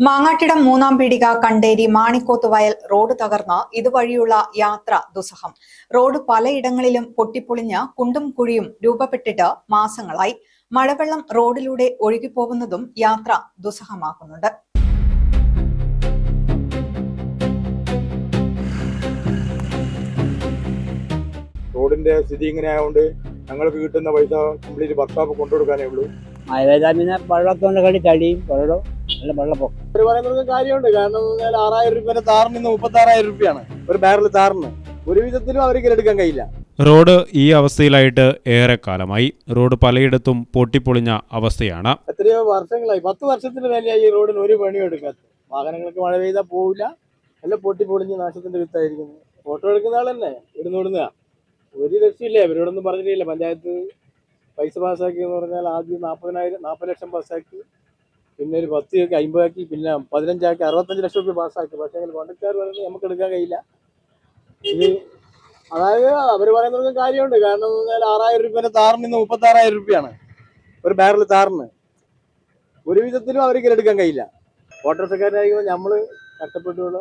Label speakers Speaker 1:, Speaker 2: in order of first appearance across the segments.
Speaker 1: മാങ്ങാട്ടിടം മൂന്നാം പീടിക കണ്ടേരി മാണിക്കോത്ത് വയൽ റോഡ് തകർന്ന് ഇതുവഴിയുള്ള യാത്ര ദുസ്സഹം. റോഡ് പലയിടങ്ങളിലും പൊട്ടിപ്പൊളിഞ്ഞ് കുണ്ടും കുഴിയും രൂപപ്പെട്ടിട്ട് മാസങ്ങളായി. മഴവെള്ളം റോഡിലൂടെ ഒഴുകിപ്പോകുന്നതും യാത്ര ദുസ്സഹമാക്കുന്നുണ്ട്.
Speaker 2: റോഡിന്റെ സ്ഥിതി ഇങ്ങനെ ആയതുകൊണ്ട് ഞങ്ങൾക്ക് കിട്ടുന്ന പൈസ കംപ്ലീറ്റ് വർക്ക്ഷോപ്പ് കൊണ്ടുകൊടുക്കാനേ ഉള്ളൂ.
Speaker 3: പിന്നെ വെള്ളത്തോണ്ട് കളി ചടിയും വെള്ളം നല്ല വെള്ളപ്പൊക്കം.
Speaker 2: ഒരു പറയുന്നത് കാര്യമുണ്ട്. കാരണം 6,000 രൂപ താറിന് 36,000 രൂപയാണ് ഒരു ബാരൽ താറിന്. ഒരു വിധത്തിലും അവർക്ക് എടുക്കാൻ കഴിയില്ല.
Speaker 4: റോഡ് ഈ അവസ്ഥയിലായിട്ട് ഏറെക്കാലമായി. റോഡ് പലയിടത്തും പൊട്ടിപ്പൊളിഞ്ഞ അവസ്ഥയാണ്.
Speaker 2: എത്രയോ വർഷങ്ങളായി, 10 വർഷത്തിന് മേലെയായി ഈ റോഡിന് ഒരു പണിയും എടുക്കാത്ത. വാഹനങ്ങൾക്ക് മഴ പെയ്താൽ പോവില്ല, എല്ലാം പൊട്ടിപ്പൊളിഞ്ഞ് നാശത്തിന്റെ വിത്തായിരിക്കുന്നു. ഫോട്ടോ എടുക്കുന്ന ആളല്ലേ ഇടുന്ന ഒരു രക്ഷയില്ല. ഇവരോടൊന്നും പറഞ്ഞിട്ടില്ല. പഞ്ചായത്ത് പൈസ പാസ്സാക്കി എന്ന് പറഞ്ഞാൽ ആദ്യം 40 ലക്ഷം പാസ്സാക്കി, പിന്നെ ഒരു 10 50 ആക്കി, പിന്നെ 15 ആക്കി, 65 ലക്ഷം രൂപ പാസ്സാക്കി. പക്ഷേ കോൺട്രാക്ടർ പറയുന്നത് നമുക്ക് എടുക്കാൻ കഴിയില്ല. ഇത് അതായത് അവർ പറയുന്നത് കാര്യമുണ്ട്. കാരണം 6,000 രൂപ താറിന് 36,000 രൂപയാണ് ഒരു ബാരൽ താറിന്. ഒരു വിധത്തിലും അവർക്ക് എടുക്കാൻ കഴിയില്ല. ഓട്ടോറിക്ഷക്കാരായിരിക്കും നമ്മൾ കഷ്ടപ്പെട്ടുള്ള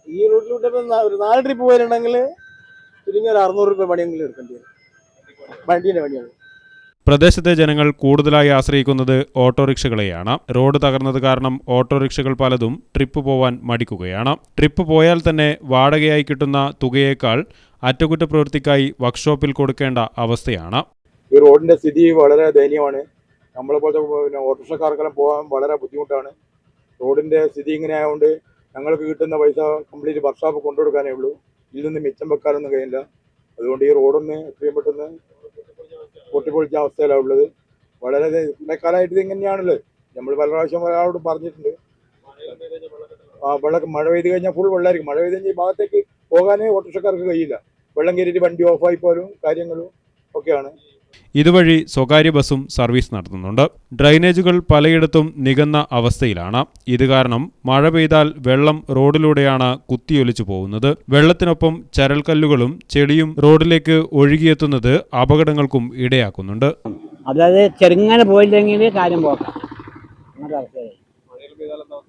Speaker 2: ഈ റൂട്ടിലൂടെ ഒരു 4 ട്രിപ്പ് പോയിട്ടുണ്ടെങ്കിൽ ചുരുങ്ങിയ ഒരു 600 രൂപ പണിയെങ്കിലും എടുക്കേണ്ടി വരും. വണ്ടീൻ്റെ പണിയാണ്.
Speaker 4: പ്രദേശത്തെ ജനങ്ങൾ കൂടുതലായി ആശ്രയിക്കുന്നത് ഓട്ടോറിക്ഷകളെയാണ്. റോഡ് തകർന്നത് കാരണം ഓട്ടോറിക്ഷകൾ പലതും ട്രിപ്പ് പോവാൻ മടിക്കുകയാണ്. ട്രിപ്പ് പോയാൽ തന്നെ വാടകയായി കിട്ടുന്ന തുകയേക്കാൾ അറ്റകുറ്റപ്രവൃത്തിക്കായി വർക്ക്ഷോപ്പിൽ കൊടുക്കേണ്ട അവസ്ഥയാണ്.
Speaker 2: ഈ റോഡിന്റെ സ്ഥിതി വളരെ ദയനീയമാണ്. നമ്മളെപ്പോലത്തെ ഓട്ടോറിക്ഷക്കാർക്കെല്ലാം പോകാൻ വളരെ ബുദ്ധിമുട്ടാണ്. റോഡിന്റെ സ്ഥിതി ഇങ്ങനെ ആയതുകൊണ്ട് ഞങ്ങൾക്ക് കിട്ടുന്ന പൈസ കംപ്ലീറ്റ് വർക്ക്ഷോപ്പ് കൊണ്ടുകൊടുക്കാനേ ഉള്ളൂ. ഇതിൽ നിന്ന് മിച്ചം വെക്കാനൊന്നും കഴിയില്ല. അതുകൊണ്ട് ഈ റോഡൊന്ന് എത്രയും പെട്ടെന്ന് പൊട്ടിപ്പൊളിച്ച അവസ്ഥയിലാണ് ഉള്ളത്. വളരെ കാലമായിട്ട് ഇത് ഇങ്ങനെയാണുള്ളത്. നമ്മൾ പല പ്രാവശ്യം ഒരാളോട് പറഞ്ഞിട്ടുണ്ട്. മഴ പെയ്ത് കഴിഞ്ഞാൽ ഫുൾ വെള്ളമായിരിക്കും. മഴ പെയ്ത് കഴിഞ്ഞാൽ ഈ ഭാഗത്തേക്ക് പോകാനേ ഓട്ടോറിക്ഷക്കാർക്ക് കഴിയില്ല. വെള്ളം കയറിയിട്ട് വണ്ടി ഓഫായി പോലും കാര്യങ്ങളും ഒക്കെയാണ്.
Speaker 4: ഇതുവഴി സ്വകാര്യ ബസ്സും സർവീസ് നടത്തുന്നുണ്ട്. ഡ്രൈനേജുകൾ പലയിടത്തും നികന്ന അവസ്ഥയിലാണ്. ഇത് കാരണം മഴ പെയ്താൽ വെള്ളം റോഡിലൂടെയാണ് കുത്തിയൊലിച്ചു പോകുന്നത്. വെള്ളത്തിനൊപ്പം ചരൽക്കല്ലുകളും ചെളിയും റോഡിലേക്ക് ഒഴുകിയെത്തുന്നത് അപകടങ്ങൾക്കും ഇടയാക്കുന്നുണ്ട്.
Speaker 3: അതായത് ചെറുങ്ങനെ പോയില്ലെങ്കിൽ കാര്യം പോക്കാം. അങ്ങനത്തെ അവസ്ഥയായി.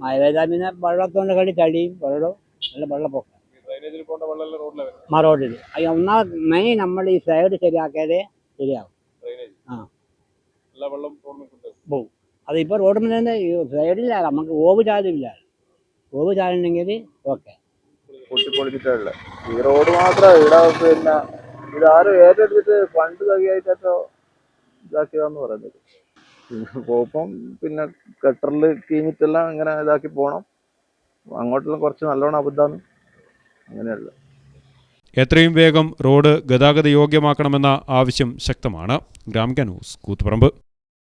Speaker 3: മഴ പെയ്താൽ പിന്നെ വെള്ളത്തോണ്ട് കളി ചടിയും വെള്ളം നല്ല വെള്ളപ്പൊക്കം. റോഡിൽ ഒന്നാമത് മെയിൻ നമ്മൾ ഈ സൈഡ് ശരിയാക്കിയാലേ ശരിയാവും. പോവും. അതിപ്പോൾ റോഡ് തന്നെ സൈഡില്ല, നമുക്ക് ഓവ് ചാലില്ല. ഓവ് ചാലുണ്ടെങ്കിൽ ഓക്കെ.
Speaker 2: പൊട്ടിപ്പൊളിച്ചിട്ടുള്ള ഈ റോഡ് മാത്രമേ ഇവിടെ പിന്നെ ഇതാരും ഏറ്റെടുത്തിട്ട് ഫണ്ട് തകിയായിട്ടോ ഇതാക്കിയതാന്ന് പറയുന്നത്. പോകുമ്പം പിന്നെ കട്ടറിൽ കീഞ്ഞിട്ടെല്ലാം ഇങ്ങനെ ഇതാക്കി പോകണം. അങ്ങോട്ടെല്ലാം കുറച്ച് നല്ലോണം അബദ്ധമാണ്. അങ്ങനെയുള്ള
Speaker 4: എത്രയും വേഗം റോഡ് ഗതാഗത യോഗ്യമാക്കണമെന്ന ആവശ്യം ശക്തമാണ്. ഗ്രാമിക ന്യൂസ്, കൂത്തുപറമ്പ്.